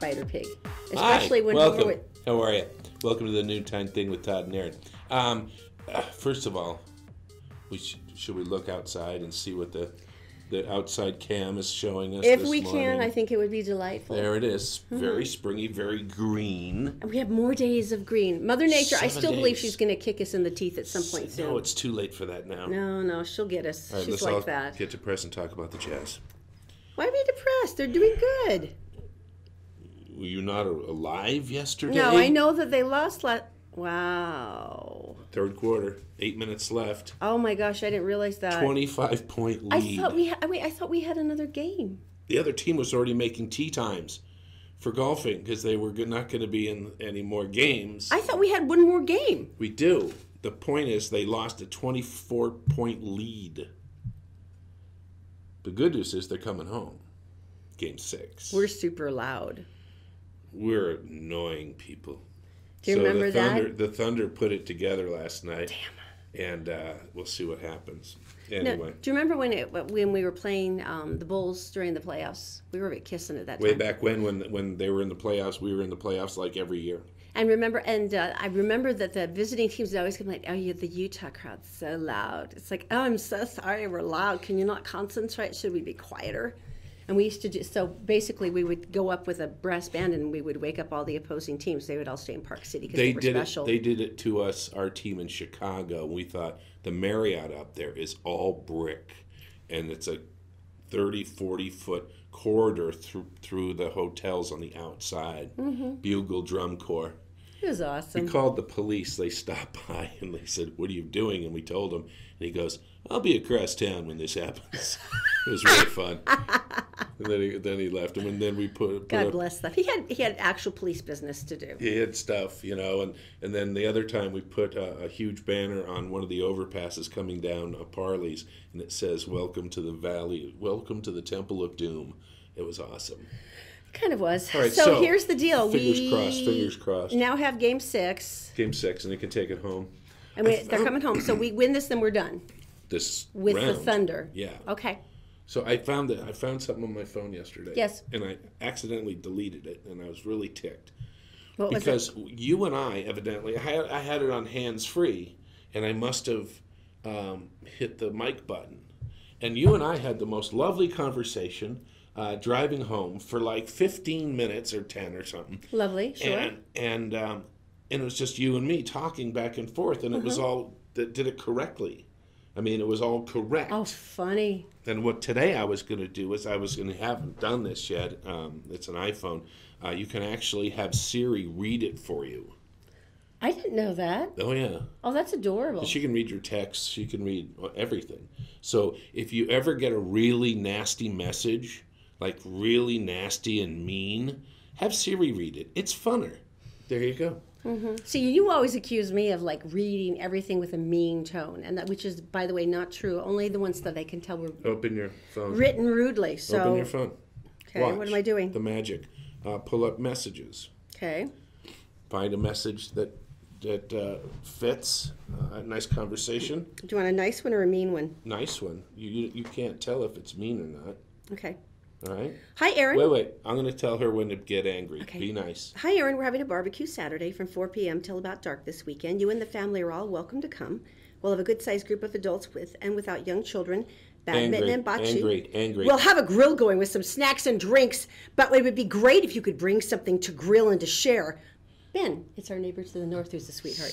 Spider Pig. Hi, Especially when welcome. we're with... How are you? Welcome to the Noontime Thing with Todd and Erin. First of all, should we look outside and see what the outside cam is showing us If this we morning? can, I think it would be delightful. There it is. Very springy, very green. And we have more days of green. Mother Nature, I 7 still believe days. she's going to kick us in the teeth at some point soon. No, it's too late for that now. No, she'll get us. All right, She's let's like all that. get depressed and talk about the Jazz. Why be depressed? They're doing good. Were you not alive yesterday? No, I know that they lost Wow. Third quarter, 8 minutes left. Oh my gosh, I didn't realize that. 25-point lead. I thought we had another game. The other team was already making tee times for golfing because they were not going to be in any more games. I thought we had one more game. We do. The point is they lost a 24-point lead. The good news is they're coming home. Game 6. We're super loud. We're annoying people. Do you remember that? The Thunder put it together last night. Damn. And we'll see what happens. Anyway. No, do you remember when we were playing the Bulls during the playoffs? We were a bit kissing at that time. Way back when they were in the playoffs, we were in the playoffs like every year. And I remember that the visiting teams would always come like, "Oh, yeah, the Utah crowd's so loud." It's like, "Oh, I'm so sorry, we're loud. Can you not concentrate? Should we be quieter?" And we used to do so. Basically, we would go up with a brass band, and we would wake up all the opposing teams. They would all stay in Park City because they were special. They did it to us, our team in Chicago. We thought the Marriott up there is all brick, and it's a 30, 40-foot corridor through the hotels on the outside. Bugle drum corps. It was awesome. We called the police. They stopped by and they said, "What are you doing?" And we told him. And he goes, "I'll be across town when this happens." It was really fun. And then he left him, and then we put God up, bless that. He had actual police business to do. he had stuff, and then the other time we put a huge banner on one of the overpasses coming down Parley's, and it says, "Welcome to the Valley, welcome to the Temple of Doom." It was awesome. Kind of was. All right, so here's the deal. Fingers crossed. Now have game 6. Game 6, and they can take it home. And they're coming home. So we win this, then we're done. This with round. the Thunder. Yeah. Okay. So I found something on my phone yesterday. Yes. And I accidentally deleted it, and I was really ticked. What was because you and I, evidently, I had it on hands-free, and I must have hit the mic button. And you and I had the most lovely conversation driving home for like 15 minutes or 10 or something. Lovely, sure. And it was just you and me talking back and forth, and it was all that did it correctly. I mean, it was all correct. Oh, funny. And what today I was going to do is haven't done this yet. It's an iPhone. You can actually have Siri read it for you. I didn't know that. Oh, yeah. Oh, that's adorable. So she can read your texts. She can read everything. So if you ever get a really nasty message, like really nasty and mean, have Siri read it. It's funner. There you go. See, you always accuse me of like reading everything with a mean tone, and which is, by the way, not true. Only the ones that I can tell were Open your phone. written rudely. So Open your phone. Okay, Watch what am I doing? The magic. Pull up messages. Okay. Find a message that fits a nice conversation. Do you want a nice one or a mean one? Nice one. You can't tell if it's mean or not. Okay. All right. Hi, Erin. Wait. I'm going to tell her when to get angry. Okay. Be nice. Hi, Erin. We're having a barbecue Saturday from 4 p.m. till about dark this weekend. You and the family are all welcome to come. We'll have a good-sized group of adults with and without young children. Badminton and bocce. Angry. We'll have a grill going with some snacks and drinks, but it would be great if you could bring something to grill and to share. Ben, it's our neighbor to the north who's a sweetheart.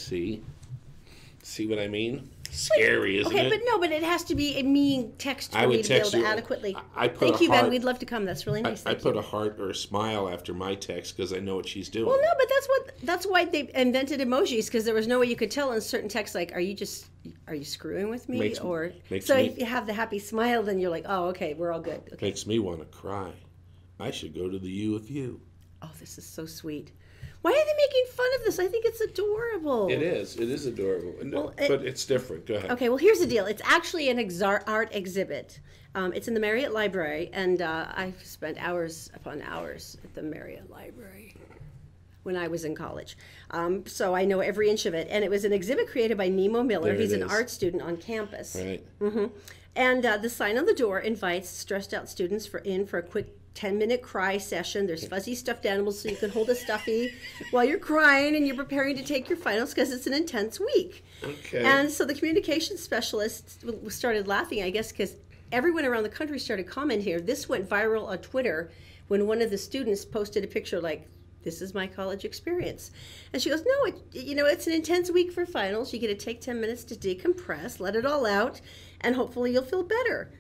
See what I mean? Scary, isn't it? But it has to be a mean text for me to be able to adequately. Thank you, Ben. We'd love to come. That's really nice. I put a heart or a smile after my text because I know what she's doing. Well, no, but that's why they invented emojis, because there was no way you could tell in certain texts, like, are you screwing with me? If you have the happy smile, then you're like, oh, okay, we're all good. Okay. Makes me want to cry. I should go to the U of U. Oh, this is so sweet. Why are they making fun of this? I think it's adorable. It is. It is adorable. But it's different. Go ahead. Okay, well, here's the deal. It's actually an art exhibit. It's in the Marriott Library, and I've spent hours upon hours at the Marriott Library when I was in college. So I know every inch of it. And it was an exhibit created by Nemo Miller. He's an art student on campus. Right. And the sign on the door invites stressed out students for a quick 10-minute cry session. There's fuzzy stuffed animals so you can hold a stuffy while you're crying and you're preparing to take your finals because it's an intense week. Okay. And so the communication specialist started laughing, I guess, because everyone around the country started commenting here. This went viral on Twitter when one of the students posted a picture like, this is my college experience. And she goes, no, it's an intense week for finals. You get to take 10 minutes to decompress, let it all out, and hopefully you'll feel better.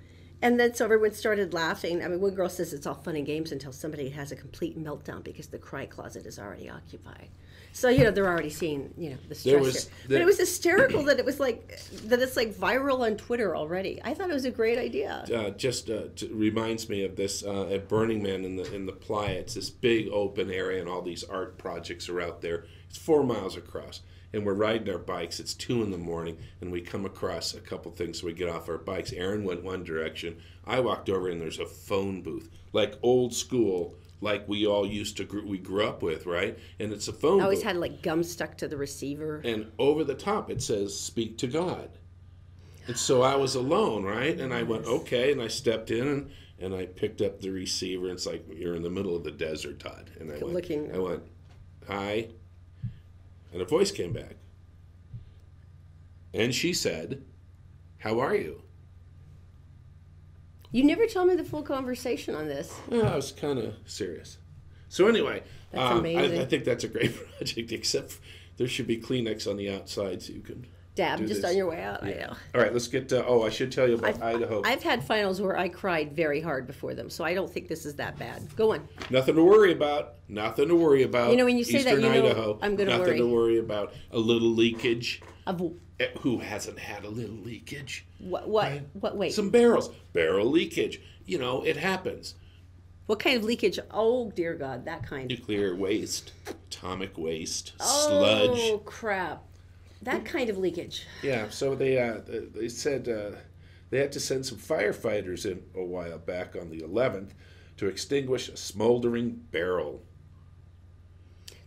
And then so everyone started laughing. I mean, one girl says it's all fun and games until somebody has a complete meltdown because the cry closet is already occupied. So, they're already seeing, the stress here. But it was hysterical that it's like viral on Twitter already. I thought it was a great idea. Just reminds me of this at Burning Man in the Playa. It's this big open area and all these art projects are out there. It's 4 miles across. And we're riding our bikes. It's 2 a.m, and we come across a couple things. So we get off our bikes. Erin went one direction. I walked over, and there's a phone booth, like old school, like we all used to. We grew up with, right? And it's a phone booth. Always had like gum stuck to the receiver. And over the top, it says "Speak to God." And so I was alone, right? And I went, okay, and I stepped in, and I picked up the receiver. And it's like you're in the middle of the desert, Todd. And I went, hi. And a voice came back. And she said, how are you? You never told me the full conversation on this. Well, I was kind of serious. So anyway, that's amazing. I think that's a great project, except there should be Kleenex on the outside so you can dab just on your way out. Yeah. I know. All right, let's get, I should tell you about Idaho. I've had finals where I cried very hard before them, so I don't think this is that bad. Go on. Nothing to worry about. Nothing to worry about. When you say Eastern that, Idaho, I'm going to worry. Nothing to worry about. A little leakage. Of who hasn't had a little leakage? What? Right? What? Wait. Some barrel leakage. It happens. What kind of leakage? Oh, dear God, that kind. Nuclear waste, atomic waste, sludge. Oh, crap. That kind of leakage. Yeah, so they said they had to send some firefighters in a while back on the 11th to extinguish a smoldering barrel.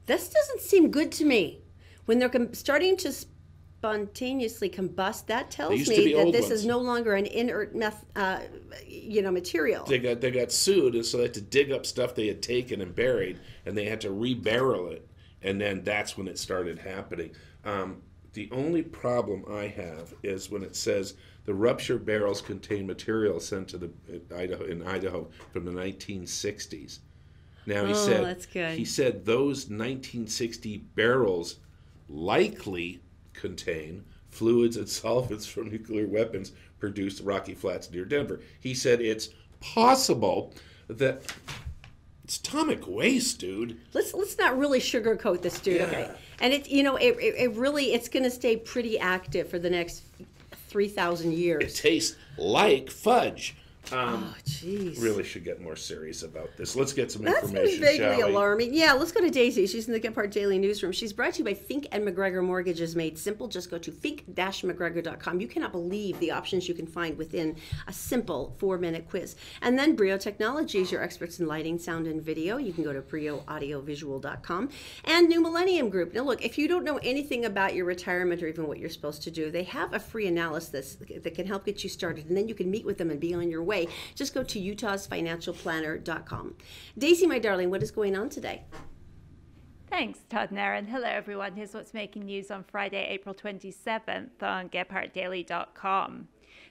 This doesn't seem good to me. When they're starting to spontaneously combust, that tells me that this is no longer an inert material. They got sued, and so they had to dig up stuff they had taken and buried, and they had to rebarrel it, and then that's when it started happening. The only problem I have is when it says the ruptured barrels contain material sent to Idaho from the 1960s. Now that's good. He said those 1960 barrels likely contain fluids and solvents from nuclear weapons produced at Rocky Flats near Denver. He said it's possible that it's atomic waste, dude. Let's not really sugarcoat this, dude. Yeah. Okay, and it's going to stay pretty active for the next 3,000 years. It tastes like fudge. Oh, jeez. Really should get more serious about this. Let's get some That's information, vaguely shall we? alarming. Yeah, let's go to Daisy. She's in the Gephardt Daily Newsroom. She's brought to you by Fink and McGregor Mortgages Made Simple. Just go to fink-mcgregor.com. You cannot believe the options you can find within a simple 4-minute quiz. And then Brio Technologies, your experts in lighting, sound, and video. You can go to brioaudiovisual.com. And New Millennium Group. Now, look, if you don't know anything about your retirement or even what you're supposed to do, they have a free analysis that can help get you started. And then you can meet with them and be on your way. Just go to utahsfinancialplanner.com. Daisy, my darling, what is going on today? Thanks, Todd and Erin. Hello, everyone. Here's what's making news on Friday, April 27th on GephardtDaily.com.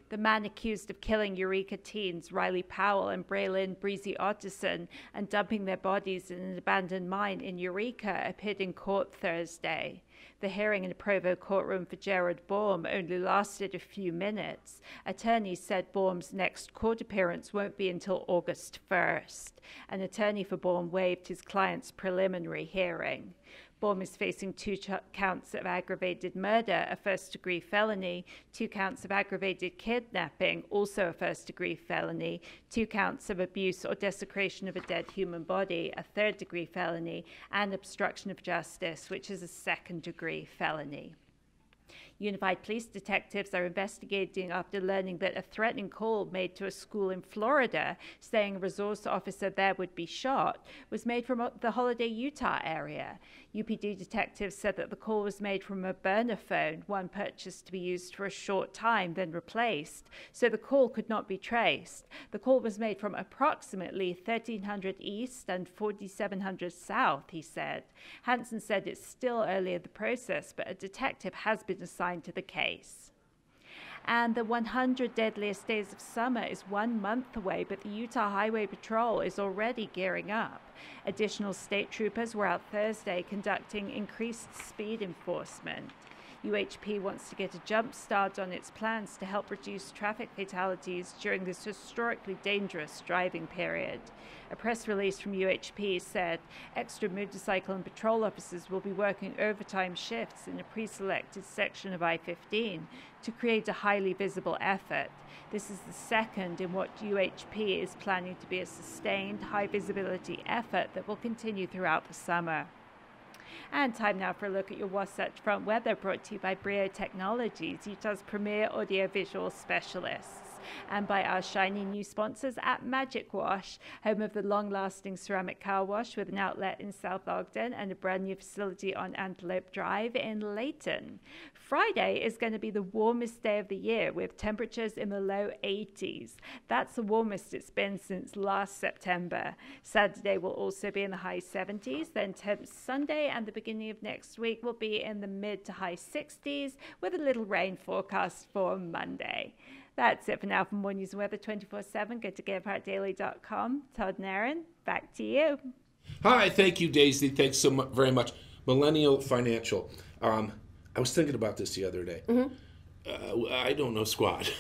The man accused of killing Eureka teens Riley Powell and Braylon Breezy Otterson and dumping their bodies in an abandoned mine in Eureka appeared in court Thursday. The hearing in the Provo courtroom for Jared Baum only lasted a few minutes. Attorneys said Baum's next court appearance won't be until August 1st. An attorney for Baum waived his client's preliminary hearing. Baum is facing 2 counts of aggravated murder, a first-degree felony, 2 counts of aggravated kidnapping, also a first-degree felony, 2 counts of abuse or desecration of a dead human body, a third-degree felony, and obstruction of justice, which is a second-degree felony. Unified Police detectives are investigating after learning that a threatening call made to a school in Florida saying a resource officer there would be shot was made from the Holiday, Utah area. UPD detectives said that the call was made from a burner phone, one purchased to be used for a short time, then replaced, so the call could not be traced. The call was made from approximately 1300 East and 4700 South, he said. Hansen said it's still early in the process, but a detective has been assigned to the case. And the 100 Deadliest Days of Summer is 1 month away, but the Utah Highway Patrol is already gearing up. Additional state troopers were out Thursday conducting increased speed enforcement. UHP wants to get a jump start on its plans to help reduce traffic fatalities during this historically dangerous driving period. A press release from UHP said extra motorcycle and patrol officers will be working overtime shifts in a pre-selected section of I-15 to create a highly visible effort. This is the second in what UHP is planning to be a sustained, high-visibility effort that will continue throughout the summer. And time now for a look at your Wasatch Front weather, brought to you by Brio Technologies, Utah's premier audiovisual specialists, and by our shiny new sponsors at Magic Wash, home of the long-lasting ceramic car wash with an outlet in South Ogden and a brand new facility on Antelope Drive in Layton. Friday is going to be the warmest day of the year, with temperatures in the low 80s. That's the warmest it's been since last September. Saturday will also be in the high 70s, then temps Sunday and the beginning of next week will be in the mid to high 60s, with a little rain forecast for Monday. That's it for now from More News and Weather 24/7. Go to GayPartDaily.com. Todd and Erin, back to you. Hi, thank you, Daisy. Thanks so very much. Millennial Financial. I was thinking about this the other day. I don't know squat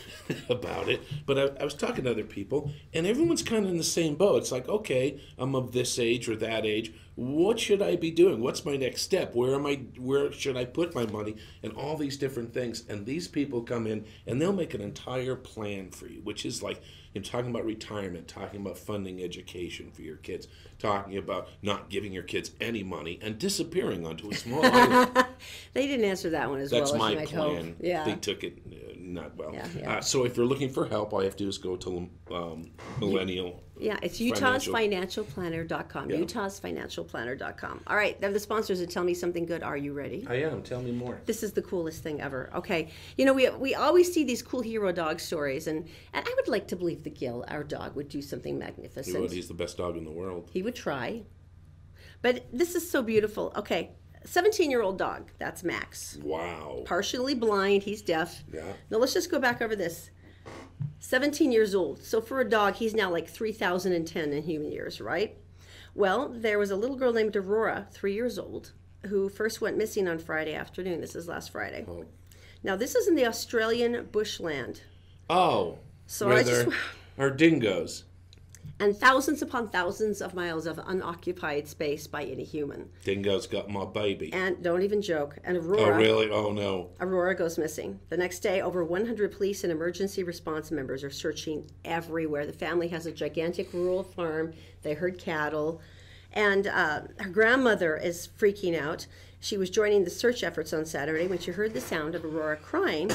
about it, but I was talking to other people, and everyone's kind of in the same boat. It's like, okay, I'm of this age or that age. What should I be doing? What's my next step? Where should I put my money? And all these different things. And these people come in, and they'll make an entire plan for you, which is like, talking about retirement, talking about funding education for your kids, talking about not giving your kids any money and disappearing onto a small island. They didn't answer that one as well as you might hope. That's my plan. Yeah. They took it not well. Yeah. So if you're looking for help, all you have to do is go to Millennial. Yeah, it's utahsfinancialplanner.com. Yeah. utahsfinancialplanner.com. All right, they're the sponsors that tell me something good. Are you ready? I am. Tell me more. This is the coolest thing ever. Okay, we always see these cool hero dog stories, and I would like to believe that Gil, our dog, would do something magnificent. He's the best dog in the world. He would try. But this is so beautiful. Okay, 17-year-old dog. That's Max. Wow. Partially blind. He's deaf. Yeah. Now let's just go back over this. 17 years old. So for a dog, he's now like 3,010 in human years, right? Well, there was a little girl named Aurora, 3 years old, who first went missing on Friday afternoon. This is last Friday. Oh. Now, this is in the Australian bushland. Oh. So where I there just... are dingoes. And thousands upon thousands of miles of unoccupied space by any human. Dingoes got my baby. And don't even joke. And Aurora... Oh, really? Oh, no. Aurora goes missing. The next day, over 100 police and emergency response members are searching everywhere. The family has a gigantic rural farm. They herd cattle. And her grandmother is freaking out. She was joining the search efforts on Saturday when she heard the sound of Aurora crying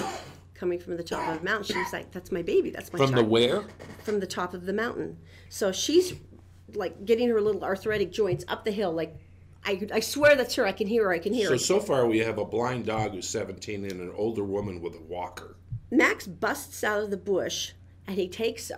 coming from the top of the mountain. She was like, that's my baby. That's my child. From the where? From the top of the mountain. So she's like getting her little arthritic joints up the hill. Like, I swear that's her. I can hear her. I can hear her. So far we have a blind dog who's 17 and an older woman with a walker. Max busts out of the bush and he takes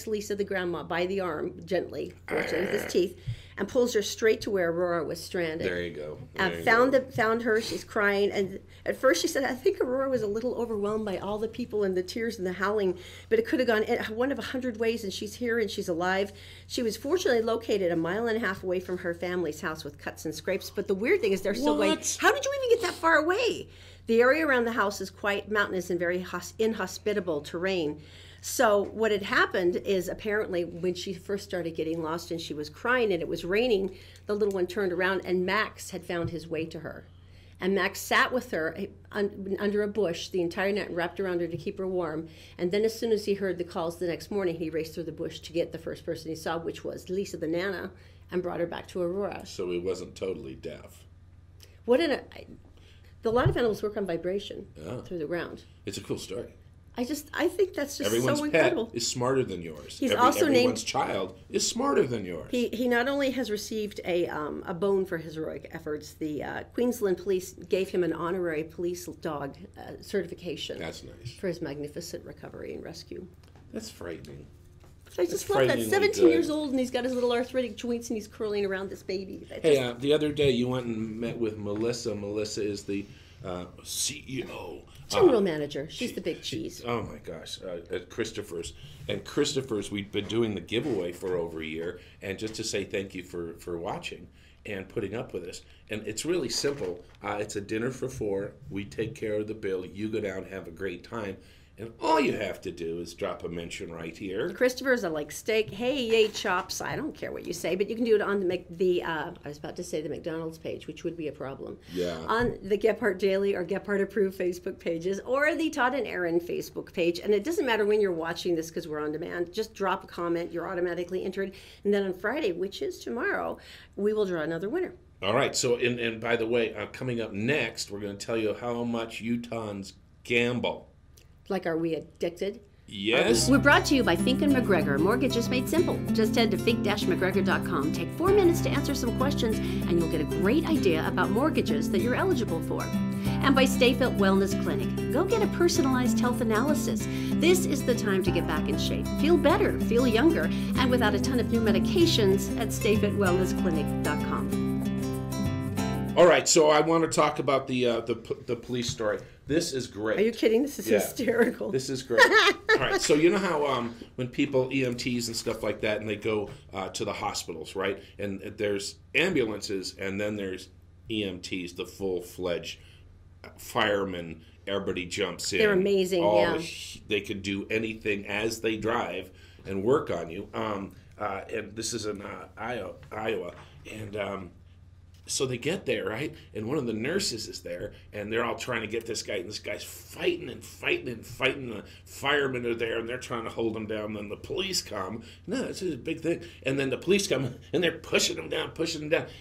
Lisa, the grandma, by the arm gently, fortunately, with his teeth, and pulls her straight to where Aurora was stranded. There you go. Found her. She's crying, and at first she said, "I think Aurora was a little overwhelmed by all the people and the tears and the howling, but it could have gone one of 100 ways, and she's here and she's alive." She was fortunately located 1.5 miles away from her family's house with cuts and scrapes. But the weird thing is, they're still going, "How did you even get that far away?" The area around the house is quite mountainous and very inhospitable terrain. So what had happened is, apparently when she first started getting lost and she was crying and it was raining, the little one turned around and Max had found his way to her. And Max sat with her under a bush the entire night and wrapped around her to keep her warm. And then as soon as he heard the calls the next morning, he raced through the bush to get the first person he saw, which was Lisa the Nana, and brought her back to Aurora. So he wasn't totally deaf. What an... A lot of animals work on vibration Oh. through the ground. It's a cool story. I think that's just Everyone's so pet incredible. is smarter than yours. He's also named- everyone's child is smarter than yours. He not only has received a bone for his heroic efforts, the Queensland Police gave him an honorary police dog certification. That's nice. For his magnificent recovery and rescue. That's frightening. I just love that. 17 years old, and he's got his little arthritic joints, and he's curling around this baby. Hey, the other day you went and met with Melissa. Melissa is the CEO. General manager. She's the big cheese. Oh my gosh, at Christopher's. And Christopher's, we've been doing the giveaway for over a year, and just to say thank you for watching and putting up with us. And it's really simple. It's a dinner for 4. We take care of the bill. You go down, have a great time. And all you have to do is drop a mention right here. Christopher's are like steak. Hey, yay, chops. I don't care what you say, but you can do it on the I was about to say the McDonald's page, which would be a problem. Yeah. On the Gephardt Daily or Gephardt Approved Facebook pages or the Todd and Erin Facebook page. And it doesn't matter when you're watching this because we're on demand. Just drop a comment. You're automatically entered. And then on Friday, which is tomorrow, we will draw another winner. All right. So, and by the way, coming up next, we're going to tell you how much Utahns gamble. Like, are we addicted? Yes. We're brought to you by Fink & McGregor. Mortgages made simple. Just head to fink-mcgregor.com. Take 4 minutes to answer some questions, and you'll get a great idea about mortgages that you're eligible for. And by Stay Fit Wellness Clinic. Go get a personalized health analysis. This is the time to get back in shape. Feel better, feel younger, and without a ton of new medications at stayfitwellnessclinic.com. All right, so I want to talk about the police story. This is great. Are you kidding? This is hysterical. This is great. All right, so you know how when people, EMTs and stuff like that, and they go to the hospitals, right? And there's ambulances, and then there's EMTs, the full-fledged firemen. Everybody jumps in. They're amazing, They can do anything as they drive and work on you. And this is in Iowa. And so they get there, right? And one of the nurses is there, and they're all trying to get this guy, and this guy's fighting. The firemen are there, and they're trying to hold him down. Then the police come. No, it's a big thing. And then the police come, and they're pushing him down.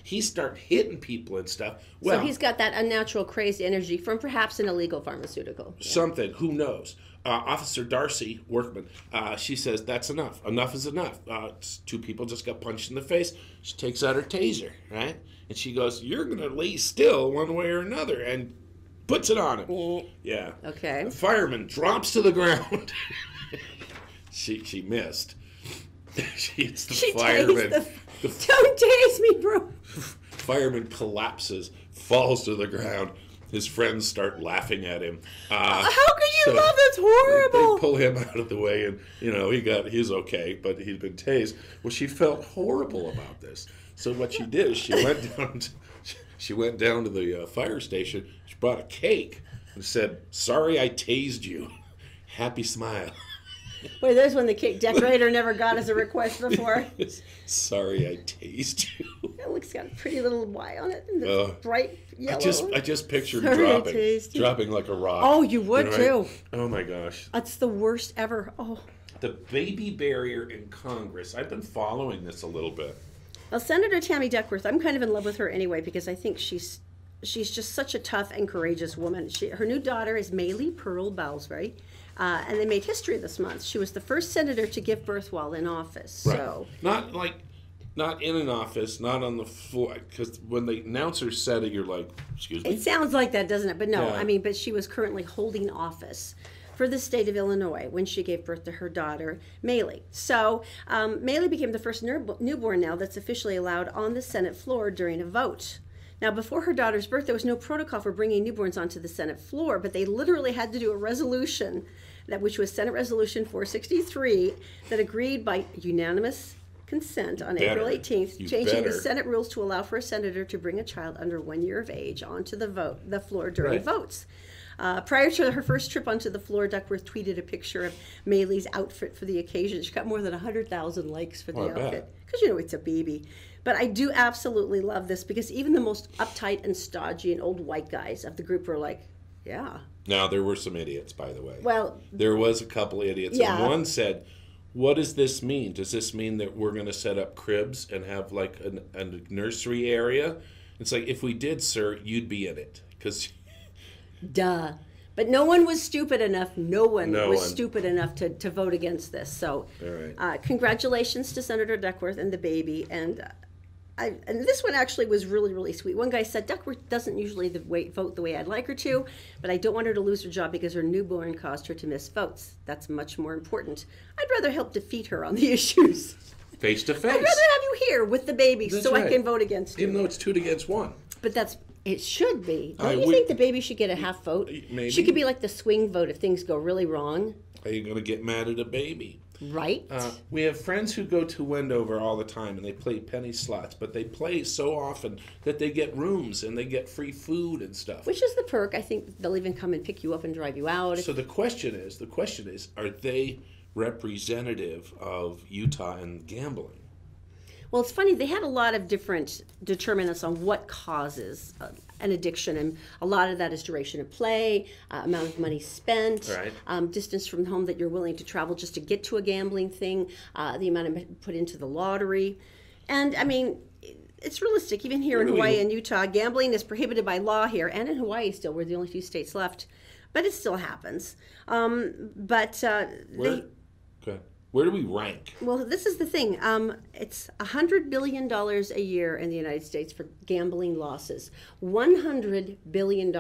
He starts hitting people and stuff. Well, so he's got that unnatural, crazy energy from perhaps an illegal pharmaceutical. Something. Who knows? Officer Darcy Workman, she says, that's enough. Enough is enough. 2 people just got punched in the face. She takes out her taser, right? And she goes, you're going to lay still one way or another, and puts it on him. Yeah. Okay. The fireman drops to the ground. She missed. She hits the fireman. Don't tase me, bro. Fireman collapses, falls to the ground. His friends start laughing at him. How could you love? That's horrible. They pull him out of the way, and he's okay, but he's been tased. Well, she felt horrible about this. So what she did is she went down to the fire station. She brought a cake and said, "Sorry, I tased you. Happy smile." Wait, there's one the cake decorator never got as a request before. Sorry, I tased you. It looks got a pretty little Y on it, and the bright yellow. I just pictured Sorry, dropping like a rock. Oh, you would too. Oh my gosh. That's the worst ever. Oh. The baby barrier in Congress. I've been following this a little bit. Well, Senator Tammy Duckworth, I'm kind of in love with her anyway because I think she's just such a tough and courageous woman. Her new daughter is Maylee Pearl Balsbury, and they made history this month. She was the first senator to give birth while in office. Right. So Not in an office, not on the floor, because when the announcer said it, you're like, excuse me? It sounds like that, doesn't it? But no, Yeah. but she was currently holding office for the state of Illinois when she gave birth to her daughter, Maylee. So Maylee became the first newborn now that's officially allowed on the Senate floor during a vote. Now, before her daughter's birth, there was no protocol for bringing newborns onto the Senate floor, but they literally had to do a resolution, which was Senate Resolution 463, that agreed by unanimous consent on April 18th, changing the Senate rules to allow for a senator to bring a child under 1 year of age onto the floor during votes. Prior to her first trip onto the floor, Duckworth tweeted a picture of Maylee's outfit for the occasion. She got more than 100,000 likes for the outfit because it's a baby. But I do absolutely love this because even the most uptight and stodgy and old white guys of the group were like, yeah. Now, there were some idiots, by the way. Well, there was a couple idiots. Yeah. And one said, what does this mean? Does this mean that we're going to set up cribs and have like a nursery area? It's like, if we did, sir, you'd be in it. Because Duh. But no one was stupid enough. No one No was one. stupid enough to vote against this. So, All right. congratulations to Senator Duckworth and the baby. And this one actually was really, really sweet. One guy said, Duckworth doesn't usually vote the way I'd like her to, but I don't want her to lose her job because her newborn caused her to miss votes. That's much more important. I'd rather help defeat her on the issues. Face to I'd rather have face. you here with the baby That's so right. I can vote against you. Even though it's 2 against 1. But it should be. I Don't you would- think the baby should get a half vote? Maybe. She could be like the swing vote if things go really wrong, Are you going to get mad at a baby? right? We have friends who go to Wendover all the time and they play penny slots, but they play so often that they get rooms and they get free food and stuff. Which is the perk. I think they'll even come and pick you up and drive you out. So the question is, are they representative of Utah and gambling? Well, it's funny. They had a lot of different determinants on what causes an addiction, and a lot of that is duration of play, amount of money spent, Right. distance from home that you're willing to travel just to get to a gambling thing, the amount of money put into the lottery. And, I mean, it's realistic. Even here in Hawaii and Utah, gambling is prohibited by law here, and in Hawaii still. We're the only 2 states left. But it still happens. Where do we rank? Well, this is the thing. It's $100 billion a year in the United States for gambling losses. $100 billion.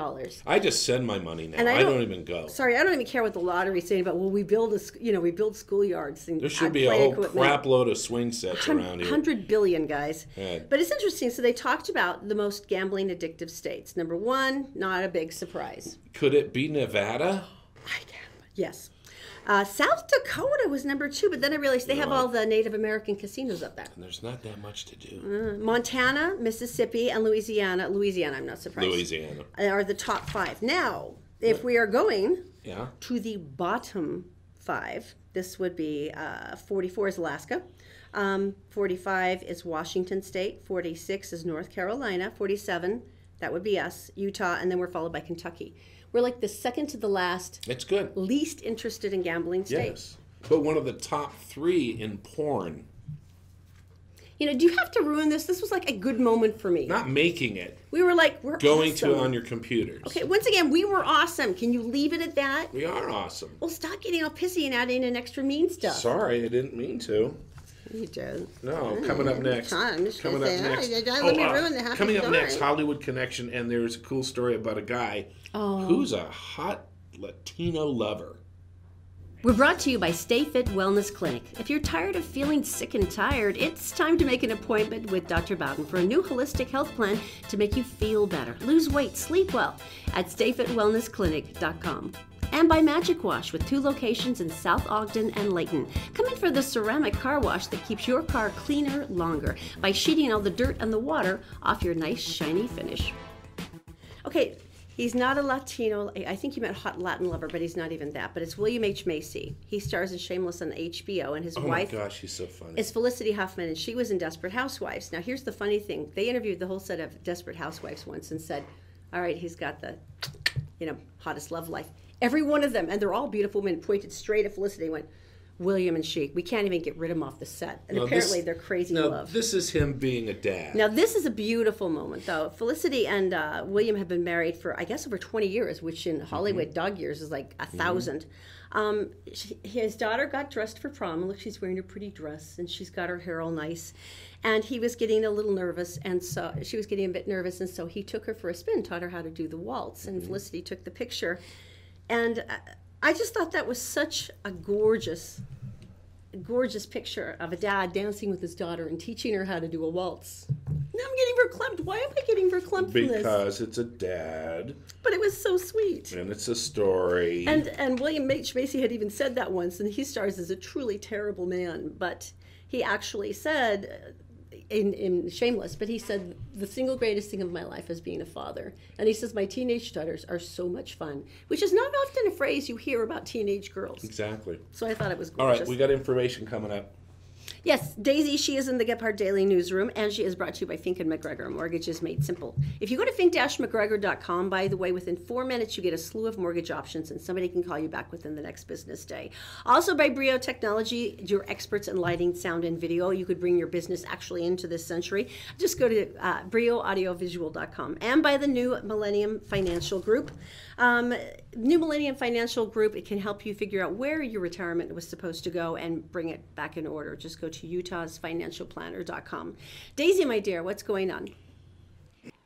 I just send my money now. And I don't even go. Sorry, I don't even care what the lottery's saying about. Well, we build schoolyards. And There should be a play whole equipment. crap load of swing sets around here. 100 billion, guys. Yeah. But it's interesting. So they talked about the most gambling addictive states. Number 1, not a big surprise. Could it be Nevada? Yes. South Dakota was number 2, but then I realized they have all the Native American casinos up there. And there's not that much to do. Montana, Mississippi, and Louisiana. I'm not surprised. Louisiana. Are the top 5. Now, if we are going Yeah. to the bottom 5, this would be 44 is Alaska, 45 is Washington State, 46 is North Carolina, 47, that would be us, Utah, and then we're followed by Kentucky. We're like the second to the last, It's good. least interested in gambling state. Yes. But one of the top 3 in porn. You know, do you have to ruin this? This was like a good moment for me. Not making it. We were like, we're Going awesome. to it on your computers. Okay, once again, we were awesome. Can you leave it at that? We are awesome. Well, stop getting all pissy and adding in extra mean stuff. Sorry, I didn't mean to. You did. No, coming up next. I'm just Coming gonna up say, next. let me ruin the happy Coming up story. next, Hollywood Connection, and there's a cool story about a guy who's a hot Latino lover. We're brought to you by Stay Fit Wellness Clinic. If you're tired of feeling sick and tired, it's time to make an appointment with Dr. Bowden for a new holistic health plan to make you feel better, lose weight, sleep well at stayfitwellnessclinic.com. And by Magic Wash with 2 locations in South Ogden and Layton. Come in for the ceramic car wash that keeps your car cleaner longer by sheeting all the dirt and the water off your nice shiny finish. Okay, he's not a Latino. I think you meant hot Latin lover, but he's not even that. But it's William H. Macy. He stars in Shameless on HBO, and his wife Oh my gosh, she's so funny. is Felicity Huffman, and she was in Desperate Housewives. Now, here's the funny thing. They interviewed the whole set of Desperate Housewives once and said, all right, he's got the, hottest love life. Every one of them, and they're all beautiful women, pointed straight at Felicity and went, William and she, we can't even get rid of them off the set. And apparently they're crazy in love. This is him being a dad. Now, this is a beautiful moment, though. Felicity and William have been married for, I guess, over 20 years, which in Hollywood dog years is like 1,000. His daughter got dressed for prom. Look, she's wearing a pretty dress, and she's got her hair all nice. And he was getting a little nervous, and so she was getting a bit nervous, and so he took her for a spin, taught her how to do the waltz, and Felicity took the picture. And I just thought that was such a gorgeous picture of a dad dancing with his daughter and teaching her how to do a waltz. Now I'm getting verklempt. Why am I getting verklempt from this? Because it's a dad. But it was so sweet. And it's a story. And William H. Macy had even said that once, and he stars as a truly terrible man. But he actually said, in Shameless, but he said, the single greatest thing of my life is being a father. And he says, my teenage daughters are so much fun, which is not often a phrase you hear about teenage girls. Exactly. So I thought it was All gorgeous. right, we got information coming up. Yes, Daisy, she is in the Gephardt Daily newsroom, and she is brought to you by Fink and McGregor, Mortgages Made Simple. If you go to fink-mcgregor.com, by the way, within 4 minutes, you get a slew of mortgage options, and somebody can call you back within the next business day. Also by Brio Technology, your experts in lighting, sound, and video. You could bring your business actually into this century. Just go to brioaudiovisual.com. And by the New Millennium Financial Group. New Millennium Financial Group, it can help you figure out where your retirement was supposed to go and bring it back in order. Just go to utahsfinancialplanner.com. Daisy, my dear, what's going on?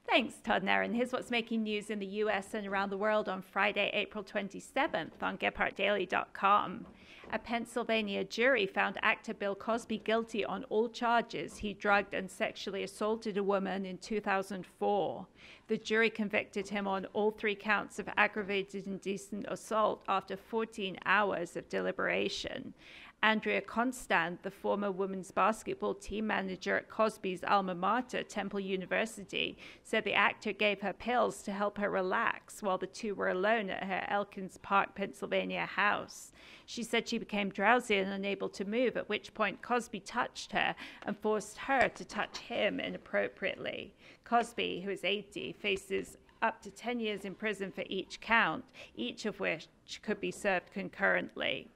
Thanks, Todd and Erin. Here's what's making news in the U.S. and around the world on Friday, April 27th on GephartDaily.com. A Pennsylvania jury found actor Bill Cosby guilty on all charges. He drugged and sexually assaulted a woman in 2004. The jury convicted him on all 3 counts of aggravated indecent assault after 14 hours of deliberation. Andrea Constant, the former women's basketball team manager at Cosby's alma mater, Temple University, said the actor gave her pills to help her relax while the two were alone at her Elkins Park, Pennsylvania house. She said she became drowsy and unable to move, at which point Cosby touched her and forced her to touch him inappropriately. Cosby, who is 80, faces up to 10 years in prison for each count, each of which could be served concurrently.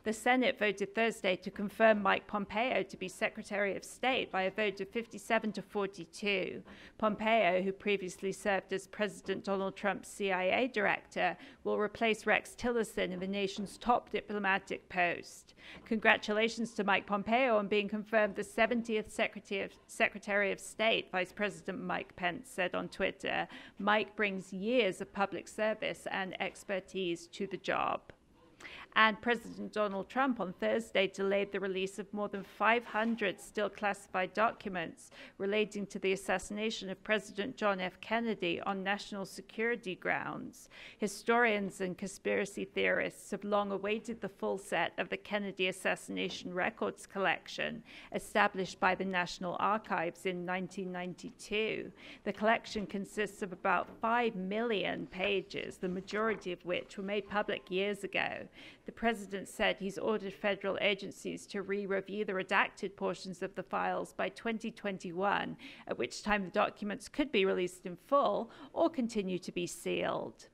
The Senate voted Thursday to confirm Mike Pompeo to be Secretary of State by a vote of 57 to 42. Pompeo, who previously served as President Donald Trump's CIA director, will replace Rex Tillerson in the nation's top diplomatic post. Congratulations to Mike Pompeo on being confirmed the 70th Secretary of State, Vice President Mike Pence said on Twitter. Mike brings years of public service and expertise to the job. And President Donald Trump on Thursday delayed the release of more than 500 still classified documents relating to the assassination of President John F. Kennedy on national security grounds. Historians and conspiracy theorists have long awaited the full set of the Kennedy assassination records collection established by the National Archives in 1992. The collection consists of about 5 million pages, the majority of which were made public years ago. The president said he's ordered federal agencies to re-review the redacted portions of the files by 2021, at which time the documents could be released in full or continue to be sealed.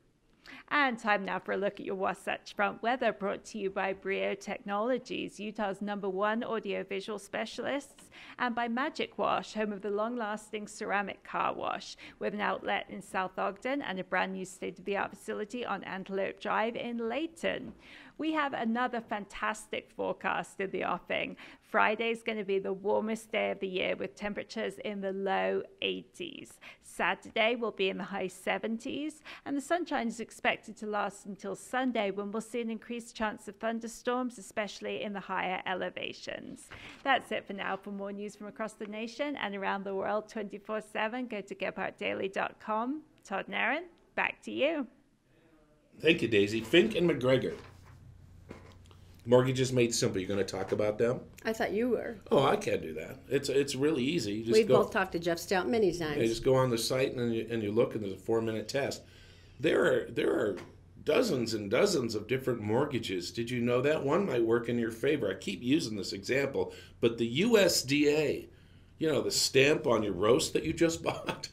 And time now for a look at your Wasatch Front weather, brought to you by Brio Technologies, Utah's #1 audiovisual specialists, and by Magic Wash, home of the long-lasting ceramic car wash, with an outlet in South Ogden and a brand new state-of-the-art facility on Antelope Drive in Layton. We have another fantastic forecast in the offing. Friday is going to be the warmest day of the year with temperatures in the low 80s. Saturday will be in the high 70s, and the sunshine is expected to last until Sunday, when we'll see an increased chance of thunderstorms, especially in the higher elevations. That's it for now. For more news from across the nation and around the world 24/7, go to GephartDaily.com. Todd and Erin, back to you. Thank you, Daisy. Fink and McGregor. Mortgages Made Simple. You're going to talk about them? I thought you were. Oh, I can't do that. It's really easy. We've both talked to Jeff Stout many times. You just go on the site and you look, and there's a 4-minute test. There are dozens and dozens of different mortgages. Did you know that? One might work in your favor. I keep using this example, but the USDA, you know, the stamp on your roast that you just bought,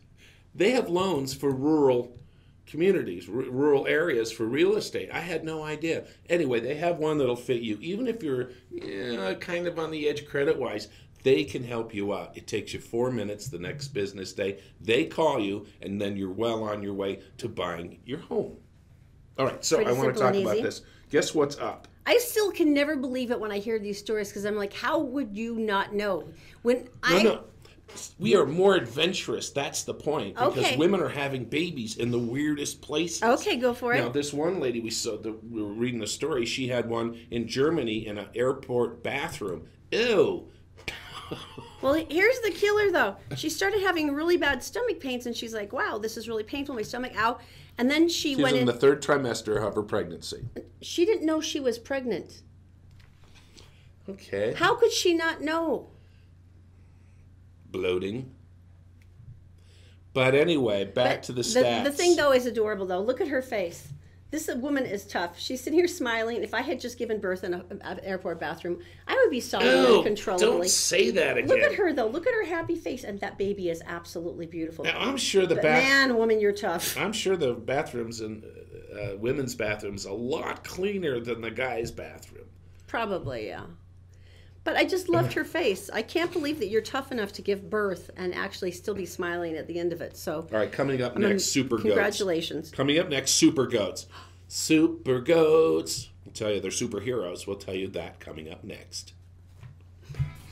they have loans for rural communities, rural areas for real estate. I had no idea. Anyway, they have one that'll fit you. Even if you're kind of on the edge credit-wise, they can help you out. It takes you 4 minutes the next business day. They call you, and then you're well on your way to buying your home. All right, so I want to talk about this. Guess what's up? I still can never believe it when I hear these stories, because I'm like, how would you not know? No. We are more adventurous. That's the point. Because women are having babies in the weirdest places. Okay, go for it. Now, this one lady we were reading the story. She had one in Germany in an airport bathroom. Ew. Well, here's the killer, though. She started having really bad stomach pains, and she's like, wow, this is really painful. My stomach, ow. And then she went in the 3rd trimester of her pregnancy. She didn't know she was pregnant. Okay. How could she not know? Bloating. But anyway, back to the stats. The thing, though, is adorable, though. Look at her face. This woman is tough. She's sitting here smiling. If I had just given birth in an airport bathroom, I would be sobbing uncontrollably. Don't say that again. Look at her, though. Look at her happy face. And that baby is absolutely beautiful. Now, I'm sure man, woman, you're tough. I'm sure the bathrooms in women's bathrooms a lot cleaner than the guys' bathroom. Probably, yeah. But I just loved her face. I can't believe that you're tough enough to give birth and actually still be smiling at the end of it. So, all right, coming up next, Super Goats. Congratulations. Coming up next, Super Goats. Super Goats. We'll tell you they're superheroes. We'll tell you that coming up next.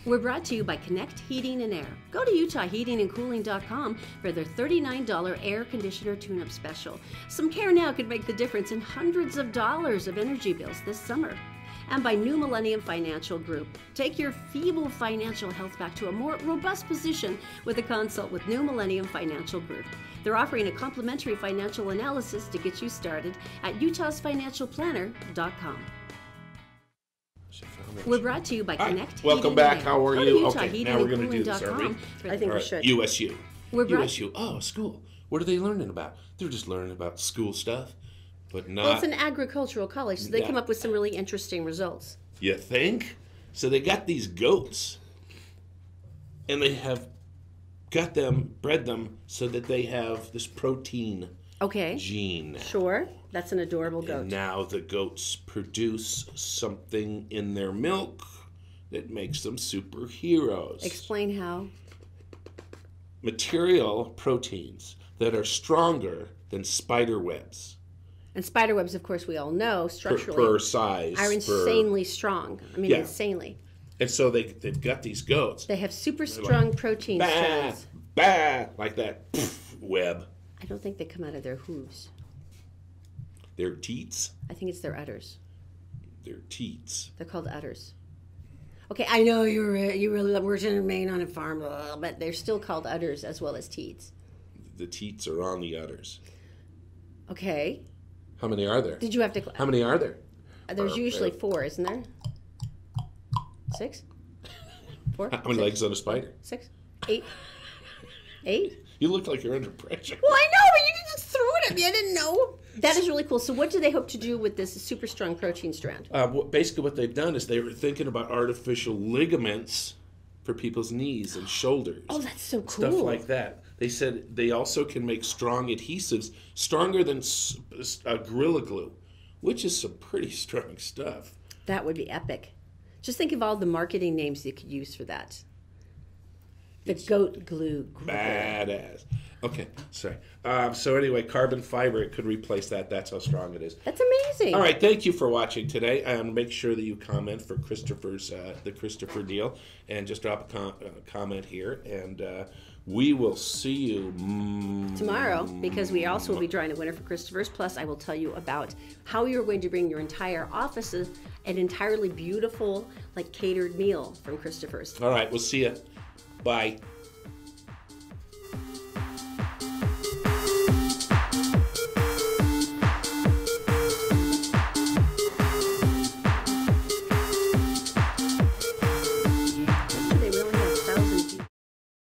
We're brought to you by Connect Heating and Air. Go to UtahHeatingandCooling.com for their $39 air conditioner tune-up special. Some care now could make the difference in hundreds of dollars of energy bills this summer. And by New Millennium Financial Group. Take your feeble financial health back to a more robust position with a consult with New Millennium Financial Group. They're offering a complimentary financial analysis to get you started at utahsfinancialplanner.com. We're brought to you by Connect Heating Welcome back. and Air. How are Go you? to Okay, now we're going to do this, are we? I think we should. USU. We're brought- USU. Oh, school. What are they learning about? They're just learning about school stuff, but not... Well, it's an agricultural college, so they Yeah. come up with some really interesting results. You think? So they got these goats, and they have bred them so that they have this protein Okay. gene. Sure. That's an adorable goat. And now the goats produce something in their milk that makes them superheroes. Explain how. Material proteins that are stronger than spider webs. And spider webs, of course, we all know structurally Per size. are insanely strong. I mean, Yeah. insanely. And so they've got these goats. They have super strong protein Bah, strands. bah, like that web. I don't think they come out of their hooves. Their teats. I think it's their udders. Their teats. They're called udders. Okay, I know you were worked in Maine on a farm, but they're still called udders as well as teats. The teats are on the udders. Okay. How many are there? Did you have to? How many are there? There's usually 4, isn't there? 6? 4? How many legs on a spider? 6? 8? 8? You look like you're under pressure. Well, I know, but you just threw it at me. I didn't know. That is really cool. So what do they hope to do with this super strong protein strand? Basically what they've done is they were thinking about artificial ligaments for people's knees and shoulders. Oh, that's so cool. Stuff like that. They said they also can make strong adhesives, stronger than Gorilla Glue, which is some pretty strong stuff. That would be epic. Just think of all the marketing names you could use for that. The goat glue. Badass. Okay, sorry. So anyway, carbon fiber, it could replace that. That's how strong it is. That's amazing. All right, thank you for watching today. Make sure that you comment for Christopher's the Christopher deal, and just drop a comment here, and we will see you tomorrow, because we also will be drawing a winner for Christopher's. Plus, I will tell you about how you're going to bring your entire office an entirely beautiful, like catered meal from Christopher's. All right, we'll see you. Bye.